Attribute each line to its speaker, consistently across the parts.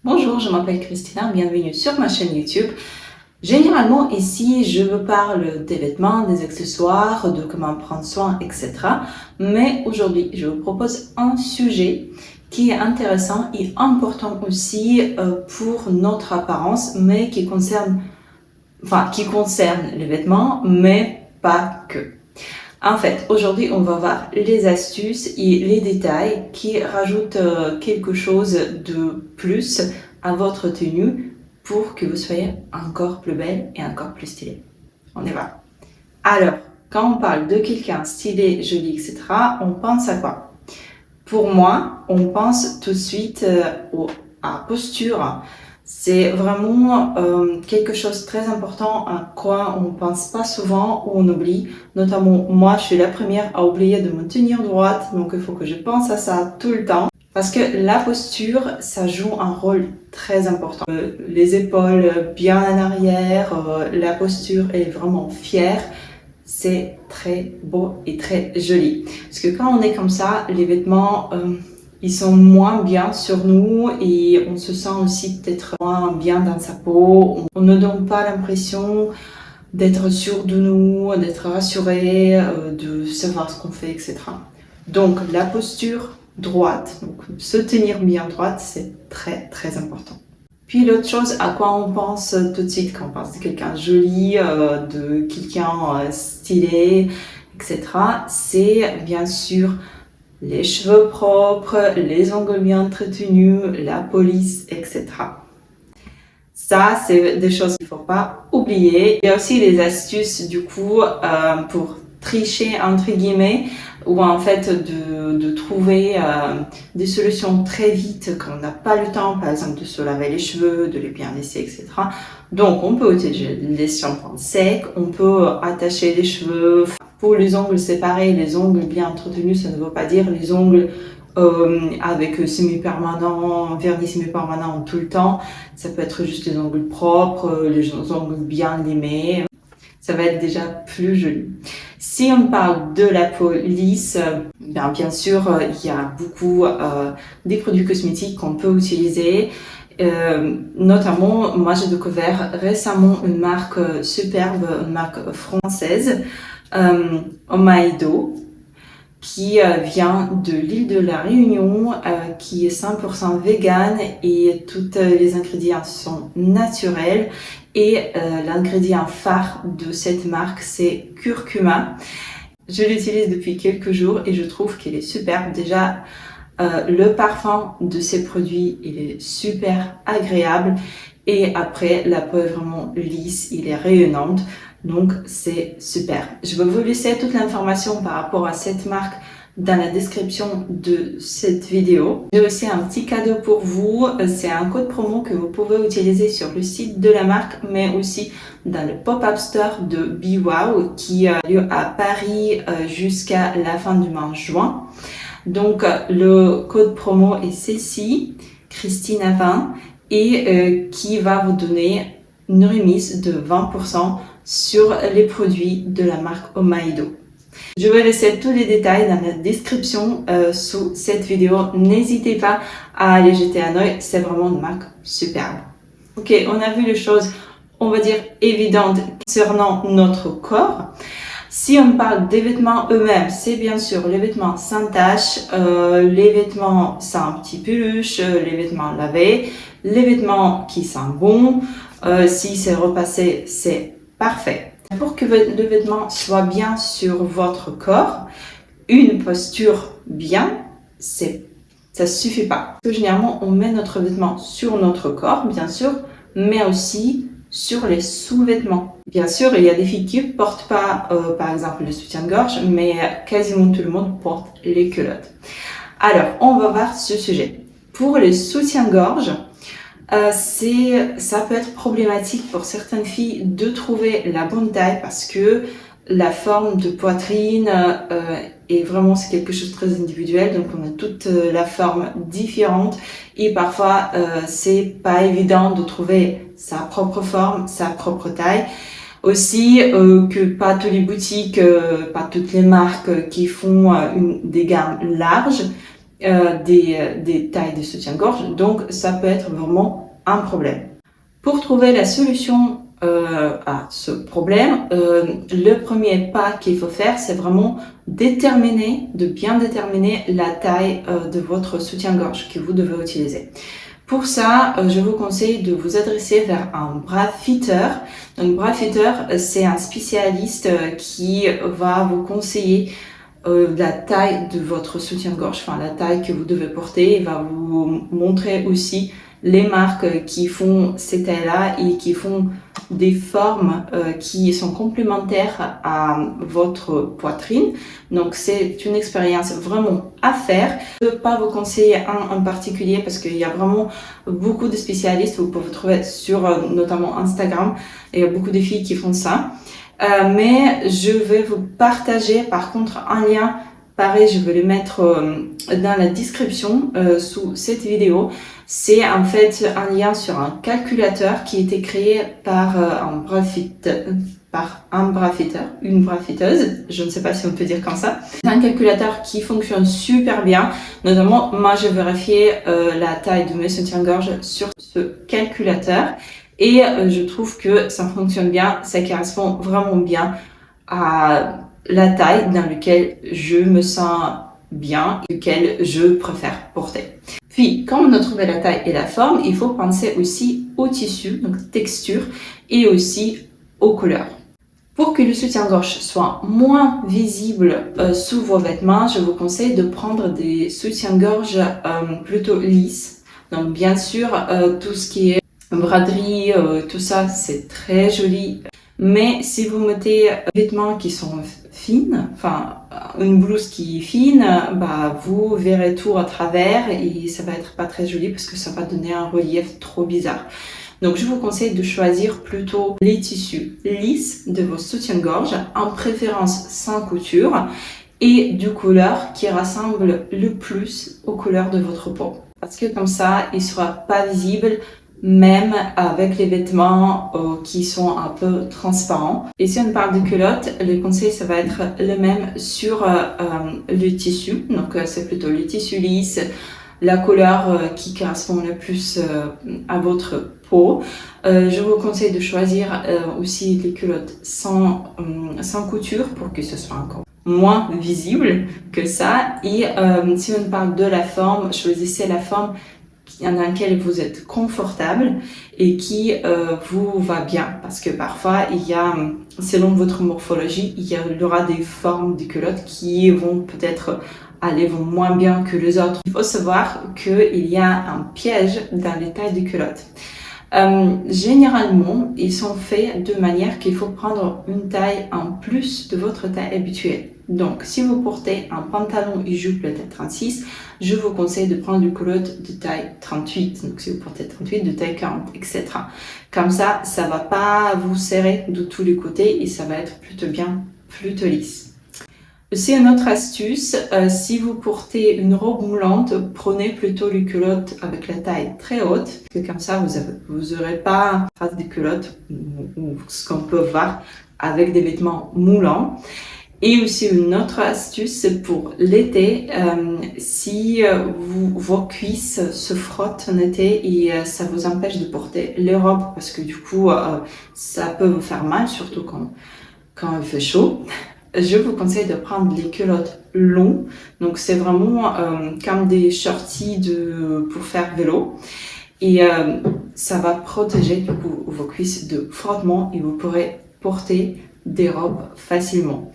Speaker 1: Bonjour, je m'appelle Christina, bienvenue sur ma chaîne YouTube. Généralement ici, je vous parle des vêtements, des accessoires, de comment prendre soin, etc. Mais aujourd'hui, je vous propose un sujet qui est intéressant et important aussi pour notre apparence, mais qui concerne les vêtements, mais pas que. En fait, aujourd'hui, on va voir les astuces et les détails qui rajoutent quelque chose de plus à votre tenue pour que vous soyez encore plus belle et encore plus stylée. On y va. Alors, quand on parle de quelqu'un stylé, joli, etc., on pense à quoi? Pour moi, on pense tout de suite à posture. C'est vraiment quelque chose de très important à quoi on pense pas souvent ou on oublie. Notamment, moi, je suis la première à oublier de me tenir droite, donc il faut que je pense à ça tout le temps. Parce que la posture, ça joue un rôle très important. Les épaules bien en arrière, la posture est vraiment fière. C'est très beau et très joli. Parce que quand on est comme ça, les vêtements... ils sont moins bien sur nous et on se sent aussi peut-être moins bien dans sa peau. On ne donne pas l'impression d'être sûr de nous, d'être rassuré, de savoir ce qu'on fait, etc. Donc la posture droite, donc se tenir bien droite, c'est très très important. Puis l'autre chose à quoi on pense tout de suite quand on pense de quelqu'un joli, de quelqu'un stylé, etc., c'est bien sûr les cheveux propres, les ongles bien entretenus, la police, etc. Ça, c'est des choses qu'il ne faut pas oublier. Il y a aussi les astuces, du coup, pour tricher, entre guillemets, ou en fait de trouver des solutions très vite quand on n'a pas le temps, par exemple, de se laver les cheveux, de les bien lisser, etc. Donc, on peut utiliser les shampoings secs, on peut attacher les cheveux. Pour les ongles, c'est pareil, les ongles bien entretenus, ça ne veut pas dire les ongles avec semi-permanent, vernis semi-permanent tout le temps. Ça peut être juste les ongles propres, les ongles bien limés. Ça va être déjà plus joli. Si on parle de la peau lisse, bien sûr, il y a beaucoup des produits cosmétiques qu'on peut utiliser. Notamment, moi j'ai découvert récemment une marque superbe, une marque française, Omaido, qui vient de l'île de la Réunion, qui est 100% vegan et tous les ingrédients sont naturels. Et l'ingrédient phare de cette marque, c'est curcuma. Je l'utilise depuis quelques jours et je trouve qu'il est superbe. Déjà, le parfum de ces produits, il est super agréable. Et après, la peau est vraiment lisse, il est rayonnante. Donc, c'est super. Je vais vous laisser toute l'information par rapport à cette marque dans la description de cette vidéo. J'ai aussi un petit cadeau pour vous. C'est un code promo que vous pouvez utiliser sur le site de la marque, mais aussi dans le pop-up store de BeWow qui a lieu à Paris jusqu'à la fin du mois de juin. Donc, le code promo est ceci, Christina20, et qui va vous donner une remise de 20% sur les produits de la marque Omaido. Je vais laisser tous les détails dans la description sous cette vidéo. N'hésitez pas à aller jeter un œil, c'est vraiment une marque superbe. Ok, on a vu les choses, on va dire, évidentes concernant notre corps. Si on parle des vêtements eux-mêmes, c'est bien sûr les vêtements sans tache, les vêtements sans petit peluche, les vêtements lavés, les vêtements qui sentent bon. Si c'est repassé, c'est parfait. Pour que le vêtement soit bien sur votre corps, une posture bien, ça suffit pas. Parce que généralement, on met notre vêtement sur notre corps, bien sûr, mais aussi sur les sous-vêtements. Bien sûr, il y a des filles qui ne portent pas, par exemple, le soutien-gorge, mais quasiment tout le monde porte les culottes. Alors, on va voir ce sujet. Pour les soutiens-gorge, ça peut être problématique pour certaines filles de trouver la bonne taille parce que la forme de poitrine est vraiment, c'est quelque chose de très individuel, donc on a toute la forme différente et parfois c'est pas évident de trouver sa propre forme, sa propre taille. Aussi que pas toutes les boutiques, pas toutes les marques qui font des gammes larges des tailles de soutien-gorge, donc ça peut être vraiment un problème. Pour trouver la solution à ce problème, le premier pas qu'il faut faire, c'est vraiment de bien déterminer la taille de votre soutien-gorge que vous devez utiliser. Pour ça, je vous conseille de vous adresser vers un bra fitter. Donc, bra fitter, c'est un spécialiste qui va vous conseiller la taille de votre soutien-gorge, enfin la taille que vous devez porter. Il va vous montrer aussi les marques qui font ces tailles-là et qui font des formes qui sont complémentaires à votre poitrine. Donc c'est une expérience vraiment à faire. Je ne peux pas vous conseiller un en particulier parce qu'il y a vraiment beaucoup de spécialistes. Vous pouvez trouver sur notamment Instagram. Il y a beaucoup de filles qui font ça. Mais je vais vous partager par contre un lien. Pareil, je vais le mettre dans la description sous cette vidéo. C'est en fait un lien sur un calculateur qui a été créé par une bra fitteuse. Je ne sais pas si on peut dire comme ça. C'est un calculateur qui fonctionne super bien. Notamment, moi, j'ai vérifié la taille de mes soutiens-gorge sur ce calculateur. Et je trouve que ça fonctionne bien, ça correspond vraiment bien à la taille dans laquelle je me sens bien et laquelle je préfère porter. Puis, quand on a trouvé la taille et la forme, il faut penser aussi au tissu, donc texture, et aussi aux couleurs. Pour que le soutien-gorge soit moins visible sous vos vêtements, je vous conseille de prendre des soutiens-gorge plutôt lisses. Donc bien sûr, tout ce qui est braderie, tout ça, c'est très joli. Mais si vous mettez des vêtements qui sont fines, enfin une blouse qui est fine, bah vous verrez tout à travers et ça va être pas très joli parce que ça va donner un relief trop bizarre. Donc je vous conseille de choisir plutôt les tissus lisses de vos soutiens-gorge, en préférence sans couture et de couleurs qui ressemblent le plus aux couleurs de votre peau. Parce que comme ça, il sera pas visible même avec les vêtements qui sont un peu transparents. Et si on parle de culottes, le conseil ça va être le même sur le tissu. Donc c'est plutôt le tissu lisse, la couleur qui correspond le plus à votre peau. Je vous conseille de choisir aussi les culottes sans couture pour que ce soit encore moins visible que ça. Et si on parle de la forme, choisissez la forme dans laquelle vous êtes confortable et qui vous va bien, parce que parfois il y a, selon votre morphologie, il y aura des formes de culottes qui vont peut-être aller moins bien que les autres. Il faut savoir qu'il y a un piège dans les tailles de culottes. Généralement, ils sont faits de manière qu'il faut prendre une taille en plus de votre taille habituelle. Donc, si vous portez un pantalon et jupe de taille 36, je vous conseille de prendre une culotte de taille 38. Donc, si vous portez 38, de taille 40, etc. Comme ça, ça va pas vous serrer de tous les côtés et ça va être plutôt bien, plutôt lisse. Aussi, une autre astuce, si vous portez une robe moulante, prenez plutôt les culottes avec la taille très haute, que comme ça, vous aurez pas trace des culottes ou ce qu'on peut voir avec des vêtements moulants. Et aussi une autre astuce, c'est pour l'été, si vos cuisses se frottent en été et ça vous empêche de porter les robes, parce que du coup, ça peut vous faire mal, surtout quand il fait chaud. Je vous conseille de prendre les culottes longues. Donc, c'est vraiment comme des shorties pour faire vélo. Et ça va protéger du coup vos cuisses de frottement et vous pourrez porter des robes facilement.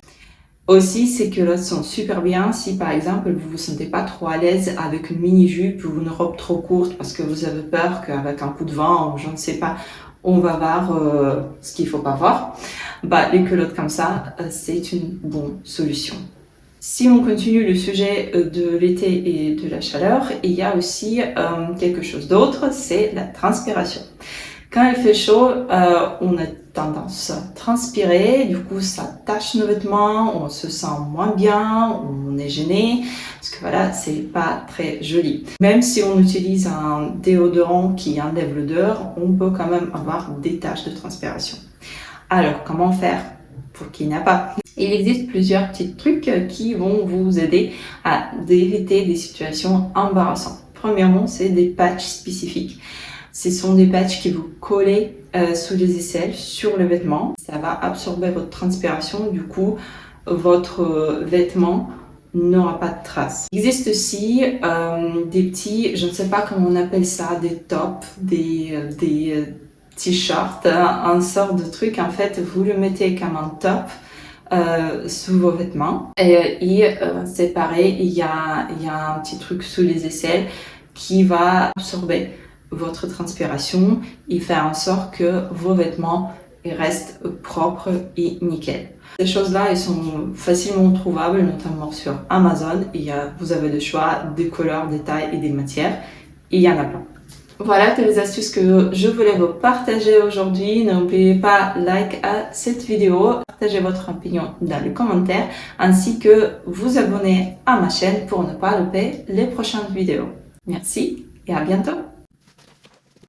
Speaker 1: Aussi, ces culottes sont super bien si par exemple vous vous sentez pas trop à l'aise avec une mini-jupe ou une robe trop courte parce que vous avez peur qu'avec un coup de vent ou je ne sais pas, on va voir ce qu'il faut pas voir. Bah, les culottes comme ça, c'est une bonne solution. Si on continue le sujet de l'été et de la chaleur, il y a aussi quelque chose d'autre, c'est la transpiration. Quand il fait chaud, on a tendance à transpirer, du coup ça tache nos vêtements, on se sent moins bien, on est gêné, parce que voilà, c'est pas très joli. Même si on utilise un déodorant qui enlève l'odeur, on peut quand même avoir des taches de transpiration. Alors, comment faire pour qui n'y a pas. Il existe plusieurs petits trucs qui vont vous aider à éviter des situations embarrassantes. Premièrement, c'est des patchs spécifiques. Ce sont des patchs qui vous collent sous les aisselles, sur le vêtement. Ça va absorber votre transpiration, du coup, votre vêtement n'aura pas de traces. Il existe aussi des petits, je ne sais pas comment on appelle ça, des tops, des t-shirts, un sort de truc. En fait, vous le mettez comme un top sous vos vêtements et c'est pareil, il y a un petit truc sous les aisselles qui va absorber votre transpiration et faire en sorte que vos vêtements restent propres et nickel. Ces choses-là, elles sont facilement trouvables, notamment sur Amazon. Vous avez le choix des couleurs, des tailles et des matières. Et il y en a plein. Voilà toutes les astuces que je voulais vous partager aujourd'hui. N'oubliez pas like à cette vidéo, partagez votre opinion dans les commentaires, ainsi que vous abonner à ma chaîne pour ne pas louper les prochaines vidéos. Merci et à bientôt.